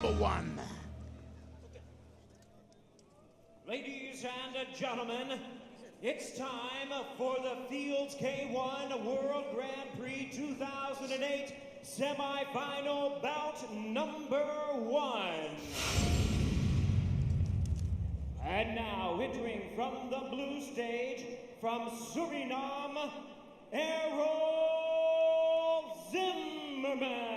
1. Ladies and gentlemen, it's time for the Fields K1 World Grand Prix 2008 semifinal bout number 1. And now entering from the blue stage from Suriname, Errol Zimmerman.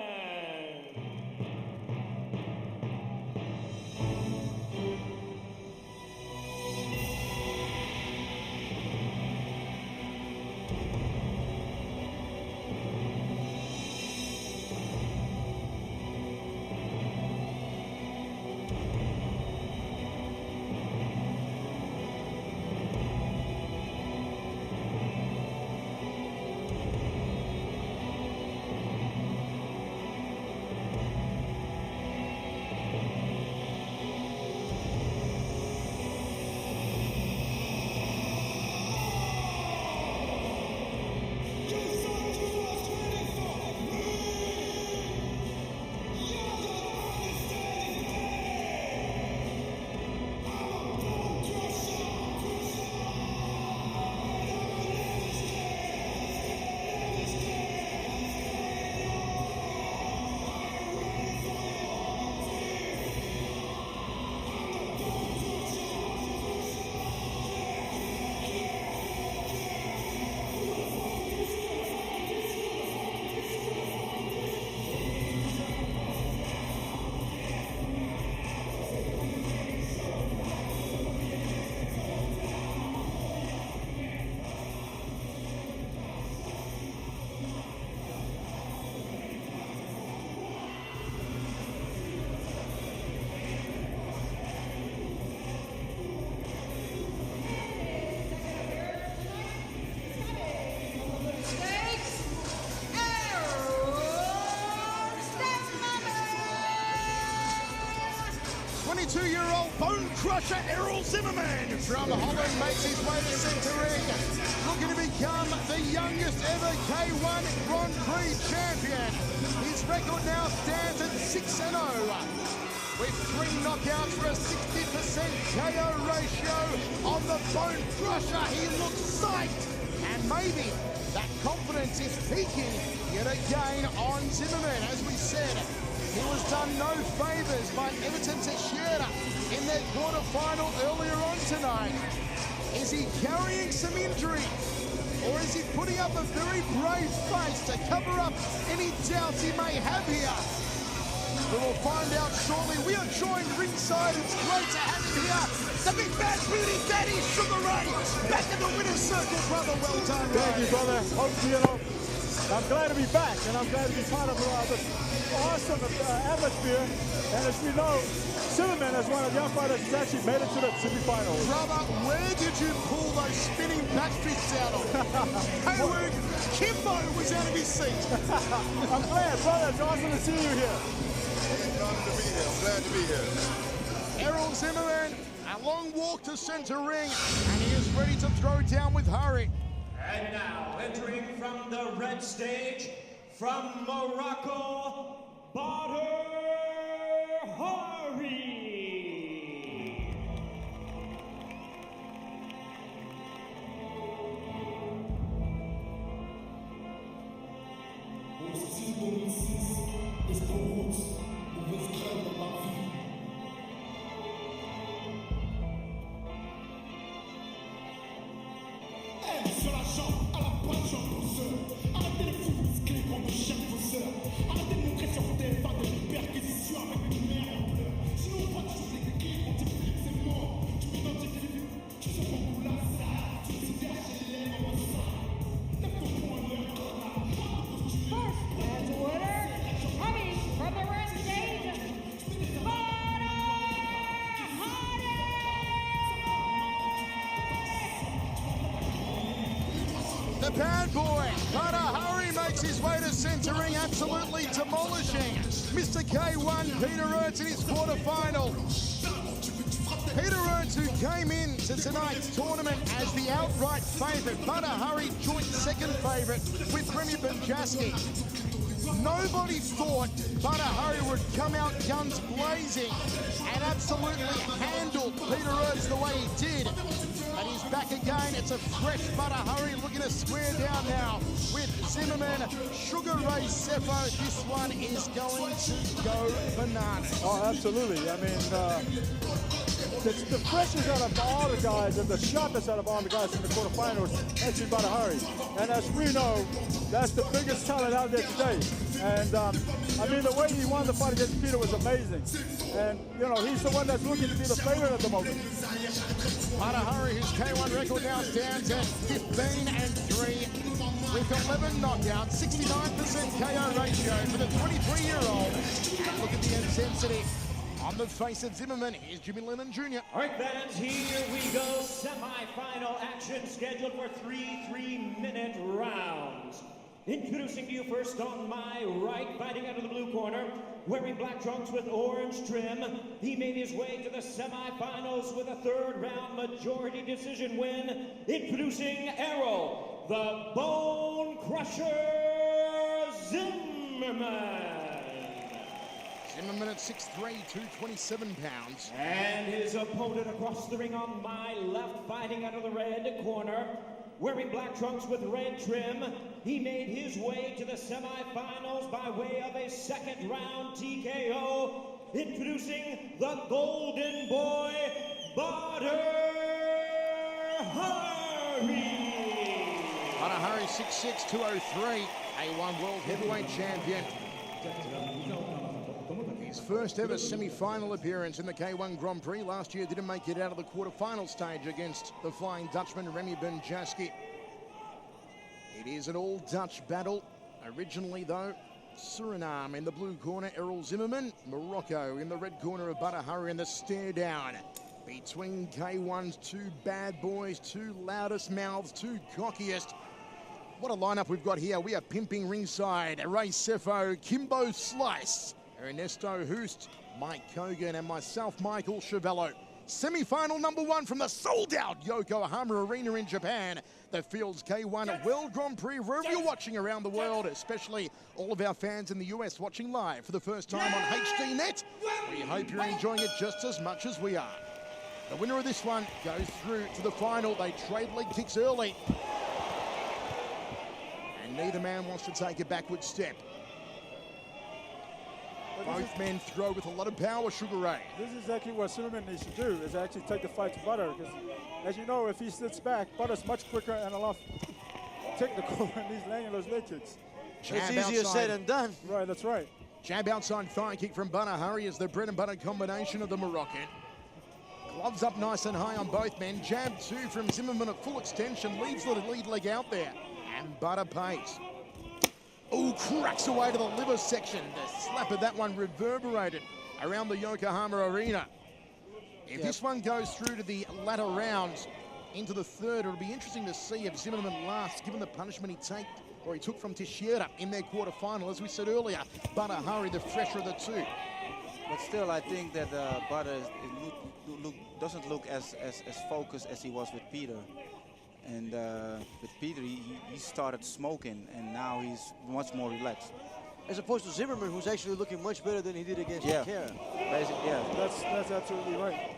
Two-year-old bone crusher Errol Zimmerman from Holland makes his way to centre ring, looking to become the youngest ever K1 Grand Prix champion. His record now stands at 6-0, with 3 knockouts for a 60% KO ratio on the bone crusher. He looks psyched, and maybe that confidence is peaking yet again on Zimmerman. As we said, he was done no favours by Everton Teixeira in their quarterfinal earlier on tonight. Is he carrying some injury, or is he putting up a very brave face to cover up any doubts he may have here? We will find out shortly. We are joined ringside. It's great to have him here. The big bad beauty, Daddy Sugar Ray, back in the winner's circle, brother. Well done, Thank you, brother. I'm glad to be back, and I'm glad to be part of this awesome atmosphere. And as we know, Zimmerman, as one of the young fighters, has actually made it to the semifinals. Brother, where did you pull those spinning backfists out of? Hayward, Kimbo was out of his seat. I'm glad, brother. It's awesome to see you here. It's an honor to be here. I'm glad to be here. Errol Zimmerman, a long walk to center ring, and he is ready to throw down with hurry. And now, entering from the red stage, from Morocco, Badere. Sur la jambe, à la pointe, j'en pousse. Arrêtez de vous risquer comme des chiens pousseurs. Arrêtez de montrer sur des pas de perquisition avec une mère en pleurs. Sinon, pas toujours les clics, on t'écrit, c'est mort. Tu m'identifies, tu sais pas où là, ça. Tu me cites chez les lèvres, ça. Lève ton poing, lève ton main. First, as a winner, coming from the red stage, The bad boy, Badere, makes his way to center ring, absolutely demolishing Mr. K1, Peter Ernst, in his quarterfinal. Peter Ernst, who came into tonight's tournament as the outright favourite. Badere, joint second favourite with Remy Benjaski. Nobody thought Badere would come out guns blazing and absolutely handle Peter Rhodes the way he did. But he's back again. It's a fresh Badere looking to square down now with Zimmerman. Sugar Ray Sefo. This one is going to go bananas. Oh, absolutely. I mean, the freshness out of all the guys and the sharpness out of all the guys in the quarterfinals, actually Badere. And as we know, that's the biggest talent out there today. And I mean, the way he won the fight against Peter was amazing. And, you know, he's the one that's looking to be the favorite at the moment. Badere, his K1 record now stands at 15-3 with 11 knockouts, 69% KO ratio for the 23-year-old. And look at the intensity on the face of Zimmerman. Here's Jimmy Lennon Jr. All right, fans, here we go. Semi-final action scheduled for 3 3-minute rounds. Introducing to you first on my right, fighting out of the blue corner, wearing black trunks with orange trim. He made his way to the semifinals with a third-round majority decision win. Introducing Errol, the Bone Crusher Zimmerman. Zimmerman at 6'3", 227 pounds. And his opponent across the ring on my left, fighting out of the red corner, wearing black trunks with red trim. He made his way to the semifinals by way of a second-round TKO. Introducing the Golden Boy, Badere. Badere, 6'6", 203, A1 World Heavyweight Champion. His first ever semi-final appearance in the K1 Grand Prix. Last year didn't make it out of the quarter-final stage against the Flying Dutchman, Remy Benjaski. It is an all-Dutch battle. Originally, though, Suriname in the blue corner, Errol Zimmerman. Morocco in the red corner of Badere, in the stare down between K1's two bad boys, two loudest mouths, two cockiest. What a lineup we've got here. We are pimping ringside. Ray Sefo, Kimbo Slice, Ernesto Hoost, Mike Kogan, and myself, Michael Chiavello. Semi-final number one from the sold-out Yokohama Arena in Japan. The Fields K1 World Grand Prix, wherever you're watching around the world, especially all of our fans in the US watching live for the first time on HDNet. We hope you're enjoying it just as much as we are. The winner of this one goes through to the final. They trade leg kicks early. And neither man wants to take a backward step. Both men throw with a lot of power, Sugar Ray. This is exactly what Zimmerman needs to do, is actually take the fight to Badere. Because, as you know, if he sits back, Badere's much quicker and a lot technical when he's laying those leg kicks. It's easier said than done. Right, that's right. Jab outside thigh kick from Badere is the bread and butter combination of the Moroccan. Gloves up nice and high on both men. Jab two from Zimmerman at full extension, leaves the lead leg out there. And Badere pays. Oh, cracks away to the liver section. The slap of that one reverberated around the Yokohama Arena. If this one goes through to the latter rounds into the third, it'll be interesting to see if Zimmerman lasts, given the punishment he took from Teixeira in their quarterfinal. As we said earlier, Badere, the fresher of the two. But still, I think that Badere doesn't look as focused as he was with Peter. And with Peter, he started smoking, and now he's much more relaxed. As opposed to Zimmerman, who's actually looking much better than he did against Teixeira. That's absolutely right.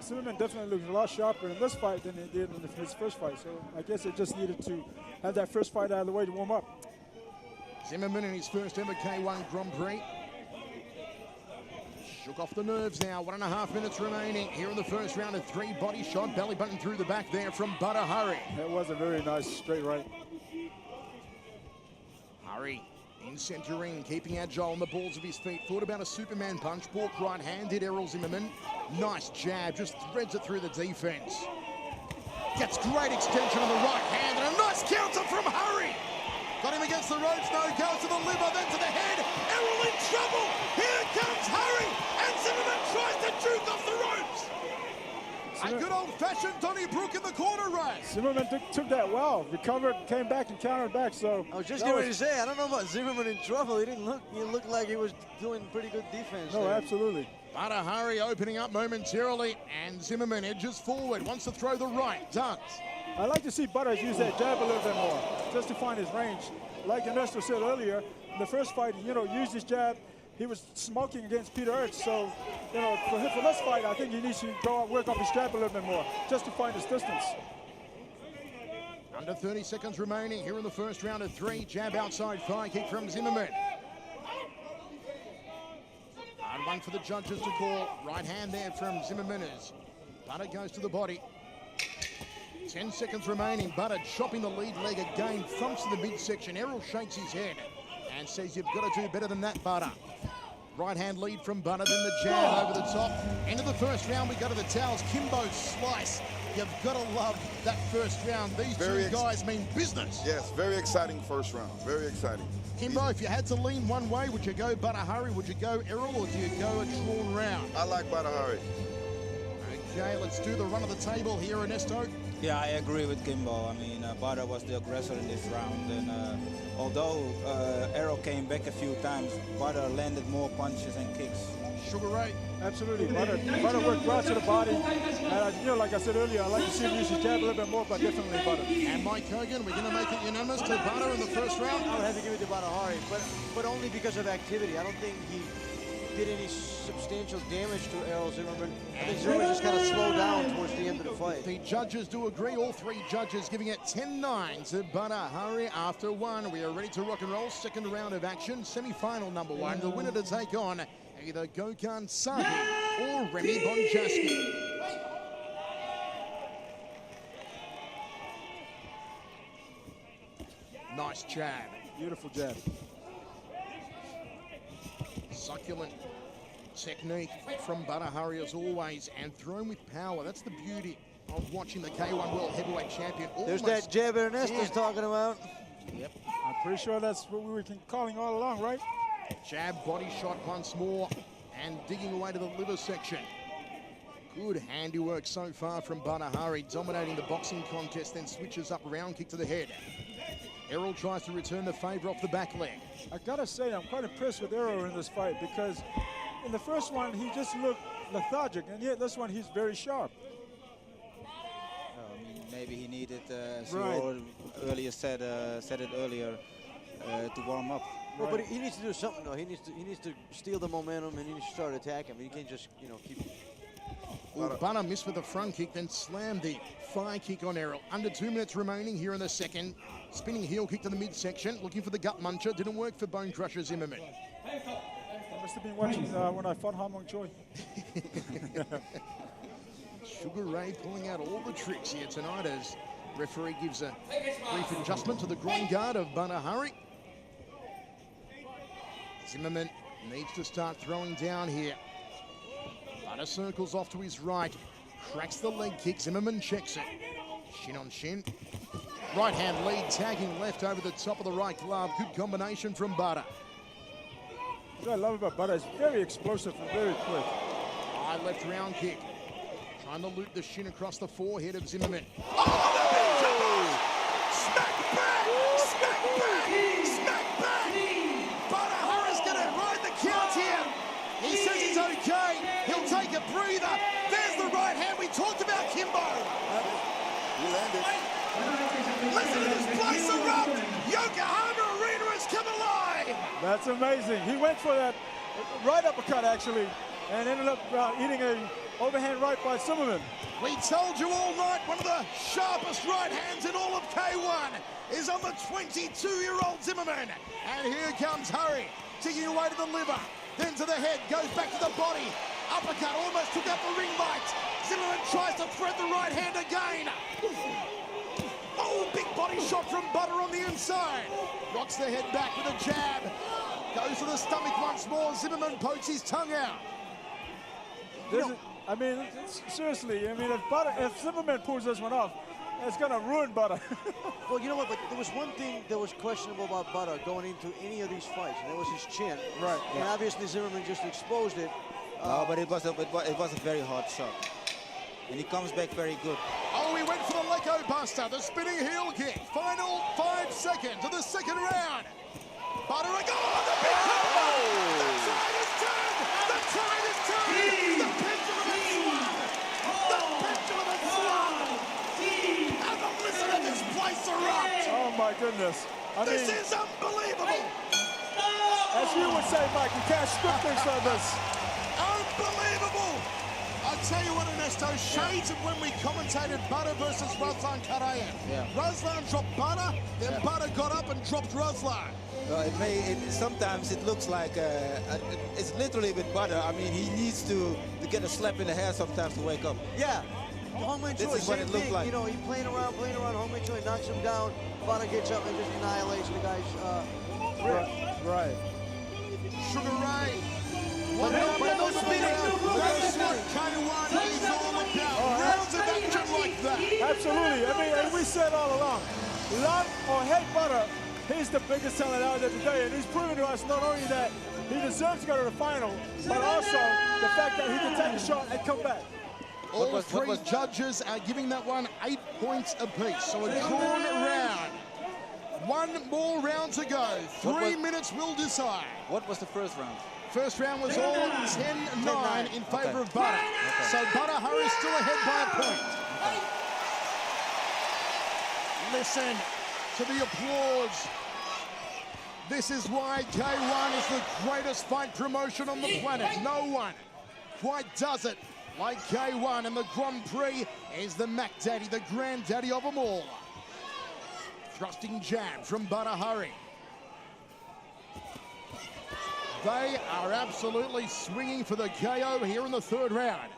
Zimmerman definitely looks a lot sharper in this fight than he did in his first fight. So I guess it just needed to have that first fight out of the way to warm up. Zimmerman in his first ever K1 Grand Prix. Shook off the nerves now. 1.5 minutes remaining here in the first round. A three body shot, belly button through the back there from Badere. That was a very nice straight right. Hurry in center ring, keeping agile on the balls of his feet. Thought about a Superman punch. Walk right hand, did Errol Zimmerman. Nice jab, just threads it through the defense. Gets great extension on the right hand, and a nice counter from Hurry. Got him against the ropes, no, goes to the liver, then to the head. Errol in trouble. Here comes Hurry, and Zimmerman tries to juke off the ropes. A good old-fashioned Donnybrook in the corner, right? Zimmerman took that well, recovered, came back and countered back. So I was just getting ready to say, I don't know about Zimmerman in trouble. He looked like he was doing pretty good defense. No, there. Absolutely. Badere opening up momentarily, and Zimmerman edges forward, wants to throw the right, does. I like to see Badere use that jab a little bit more, just to find his range. A like Ernesto said earlier, in the first fight, you know, used his jab. He was smoking against Peter Ertz, so, you know, for this fight, I think he needs to go out, work off his jab a little bit more, just to find his distance. Under 30 seconds remaining here in the first round of 3. Jab outside, thigh kick from Zimmerman. Hard one for the judges to call. Right hand there from Zimmerman as Badere goes to the body. 10 seconds remaining. Badere chopping the lead leg again, thumps to the midsection. Errol shakes his head and says, you've got to do better than that, Badere. Right hand lead from Badere, then the jab over the top. End of the first round, we go to the towels. Kimbo slice. You've got to love that first round. These two guys mean business. Yes, very exciting first round. Very exciting. Kimbo, if you had to lean one way, would you go Badere? Would you go Errol, or do you go a drawn round? I like Badere. Okay, let's do the run of the table here, Ernesto. Yeah, I agree with Kimbo. I mean, Badere was the aggressor in this round, and although Errol came back a few times, Badere landed more punches and kicks. Sugar Ray. Absolutely, Badere worked well to the body. And you know, like I said earlier, I like to see him use his jab a little bit more, but definitely Badere. And Mike Hogan, we're going to make it unanimous to Badere in the first round. I would have to give it to Badere, but only because of activity. I don't think he did any substantial damage to Errol Zimmerman. I think Zimmerman just kind of slowed down towards the end of the fight. The judges do agree, all 3 judges giving it 10-9 to Badere after 1. We are ready to rock and roll. Second round of action, semi-final number 1. The winner to take on either Gokhan Sahi or Remy Bonjaski. Nice jab. Beautiful jab. Succulent technique from Badere as always, and thrown with power. That's the beauty of watching the K1 World Heavyweight Champion. There's that jab Ernesto's talking about. Yep. I'm pretty sure that's what we were calling all along, right? Jab, body shot once more, and digging away to the liver section. Good handiwork so far from Badere, dominating the boxing contest, then switches up, round kick to the head. Errol tries to return the favor off the back leg. I gotta say, I'm quite impressed with Errol in this fight, because in the first one, he just looked lethargic, and yet this one, he's very sharp. Maybe he needed, as you earlier said it earlier, to warm up. Well, but he needs to do something though. He needs to steal the momentum, and he needs to start attacking. He can't just, you know, keep. Badere missed with the front kick, then slammed the thigh kick on Errol. Under 2 minutes remaining here in the second. Spinning heel kick to the midsection, looking for the gut muncher. Didn't work for Bone Crusher Zimmerman. I must have been watching when I fought Hamon Choi. Sugar Ray pulling out all the tricks here tonight as referee gives a brief adjustment to the groin guard of Badere. Zimmerman needs to start throwing down here. Badere circles off to his right, cracks the leg kick. Zimmerman checks it. Shin on shin. Right hand lead, tagging left over the top of the right glove. Good combination from Badere. What I love about Badere is very explosive and very quick. High left round kick. Trying to loop the shin across the forehead of Zimmerman. Oh, smack back! Smack back! Smack back! Badere's going to ride the count here. He says he's okay. He'll take a breather. There's the right hand we talked about, Kimbo. He landed. Listen to this place erupt! Yokohama Arena has come alive! That's amazing. He went for that right uppercut, actually, and ended up eating a overhand right by Zimmerman. We told you all night, one of the sharpest right hands in all of K1 is on the 22-year-old Zimmerman. And here comes Hurry, digging away to the liver, then to the head, goes back to the body. Uppercut, almost took out the ring light. Zimmerman tries to thread the right hand again. Oh, big body shot from Badere on the inside. Rocks the head back with a jab. Goes to the stomach once more. Zimmerman pokes his tongue out. I mean, seriously, I mean, if Zimmerman pulls this one off, it's going to ruin Badere. Well, you know what, but there was one thing that was questionable about Badere going into any of these fights, and that was his chin. Right. And obviously Zimmerman just exposed it. No, but it was a very hard shot. And he comes back very good. Oh, he went for the Leko Buster, the spinning heel kick. Final 5 seconds of the second round. Badere, oh, the big combo! The tide is turned! The tide is turned! The pendulum has swung! The pendulum has swung! Have a listen to this place erupt! Oh, my goodness. I This mean, is unbelievable. as you would say, Mike, you can't script things like this. Unbelievable. I tell you what, Ernesto, shades of when we commentated Badere versus Ruslan Karayev. Yeah. Ruslan dropped Badere, then Badere got up and dropped Ruslan. Well, sometimes it looks like it's literally with Badere. I mean, he needs to get a slap in the head sometimes to wake up. Yeah. This is what it looked like. You know, he playing around. Home Choi knocks him down. Badere gets up and just annihilates the guy's ribs. Right. Sugar Ray. But no spinning. That's what K1 is all about. Rounds of action like that. Absolutely. I mean, and we said all along, love or hate Badere, he's the biggest talent out there today, and he's proven to us not only that he deserves to go to the final, but also the fact that he can take a shot and come back. All three judges are giving that one 8 points apiece, so a drawn round. One more round to go. 3 minutes will decide. What was the first round? First round was all 10-9 in favor of Badere. So Badere is still ahead by a point. Listen to the applause. This is why K1 is the greatest fight promotion on the planet. No one quite does it like K1, and the Grand Prix is the Mac Daddy, the granddaddy of them all. Thrusting jab from Badere. They are absolutely swinging for the KO here in the third round.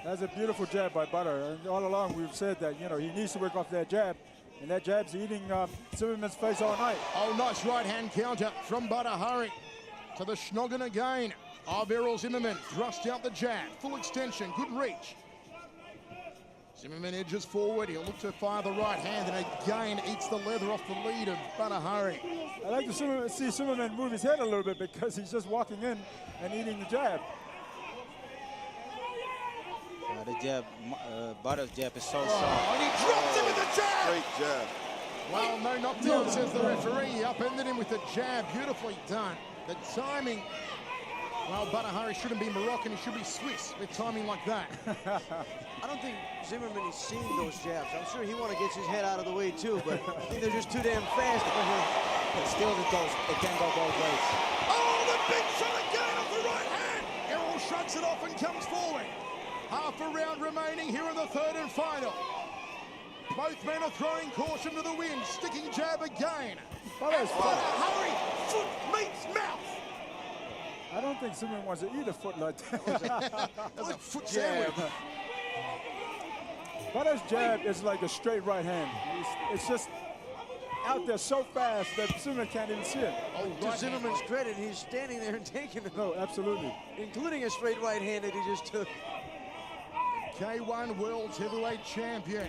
That's a beautiful jab by Badere. And all along we've said that, you know, he needs to work off that jab. And that jab's eating Zimmerman's face all night. Oh, nice right-hand counter from Badere. To the schnoggin again of Errol Zimmerman. Thrust out the jab. Full extension. Good reach. Zimmerman edges forward. He'll look to fire the right hand and again eats the leather off the lead of Badere. I like to see Zimmerman move his head a little bit because he's just walking in and eating the jab. The jab, Badere's jab is so soft. And he drops him with the jab. Great jab. Well, no knockdown, says the referee. He upended him with the jab. Beautifully done. The timing. Well, Badere shouldn't be Moroccan. He should be Swiss with timing like that. I don't think Zimmerman has seen those jabs. I'm sure he wants to get his head out of the way too, but I think they're just too damn fast for him. But still, it can go both ways. Oh, the big shot again off the right hand. Errol shrugs it off and comes forward. Half a round remaining here in the third and final. Both men are throwing caution to the wind. Sticking jab again. Badere's Badere, foot meets mouth. I don't think Zimmerman wants to eat a foot like that. That's a foot sandwich. Badere's jab is like a straight right hand. It's just out there so fast that Zimmerman can't even see it. Oh, To Zimmerman's credit, he's standing there and taking it, No, absolutely. including a straight right hand that he just took. K1 World Heavyweight Champion.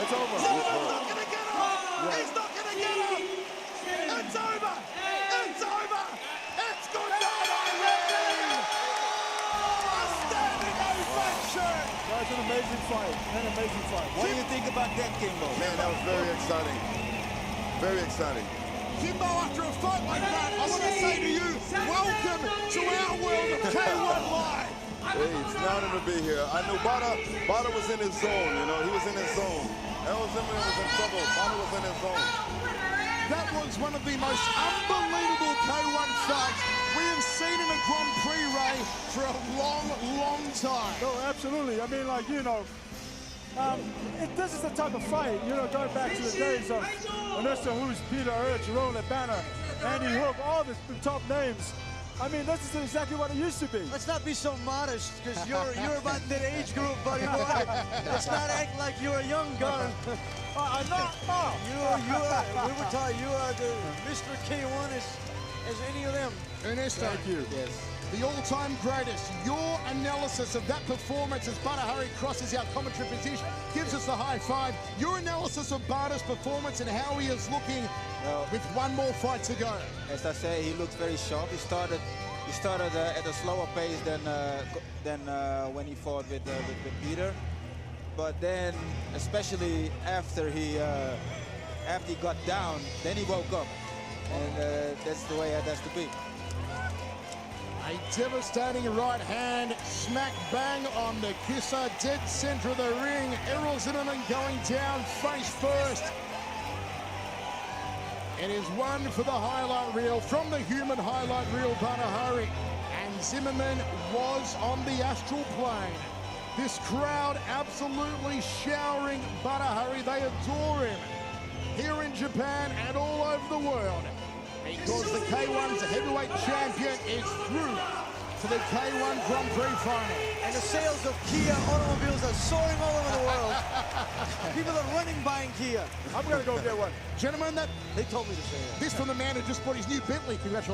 It's over. Zimmerman's not going to get up. He's not going to get up. It's over. It's over. It's good night, Irene. A standing ovation. That's an amazing fight. An amazing fight. What do you think about that, Kimbo? Man, that was very exciting. Very exciting. Kimbo, after a fight like that, I want to say to you, welcome to our world of K1 Live. Hey, it's an honor to be here. I knew Badere was in his zone, you know. He was in his zone. Errol Zimmerman was in trouble. Badere was in his zone. That was one of the most unbelievable K1 fights we have seen in a Grand Prix, Ray, for a long, long time. No, absolutely. I mean, like, you know, this is the type of fight, you know, going back to the days of Ernesto Hoost, Peter Urch, Roland Banner, Andy Hook, all the top names. I mean, this is exactly what it used to be. Let's not be so modest, because you're about that age group, buddy boy. Let's not act like you're a young gun. I'm not. We were taught you are the Mr. K1 as any of them. Ernesto, Thank you. Yes. the all-time greatest, your analysis of that performance as Badere crosses our commentary position gives us the high five. Your analysis of Badere's performance and how he is looking with one more fight to go. As I say, he looks very sharp. He started at a slower pace than when he fought with Peter. But then, especially after he got down, then he woke up, and that's the way it has to be. A devastating right hand, smack bang on the kisser, dead center of the ring. Errol Zimmerman going down face first. It is one for the highlight reel from the human highlight reel, Badere. And Zimmerman was on the astral plane. This crowd absolutely showering Badere. They adore him here in Japan and all over the world, because the K1's heavyweight champion is through to the K1 Grand Prix final. And the sales of Kia automobiles are soaring all over the world. People are running buying Kia. I'm going to go get one. Gentlemen, They told me to say that. this from the man who just bought his new Bentley. Congratulations.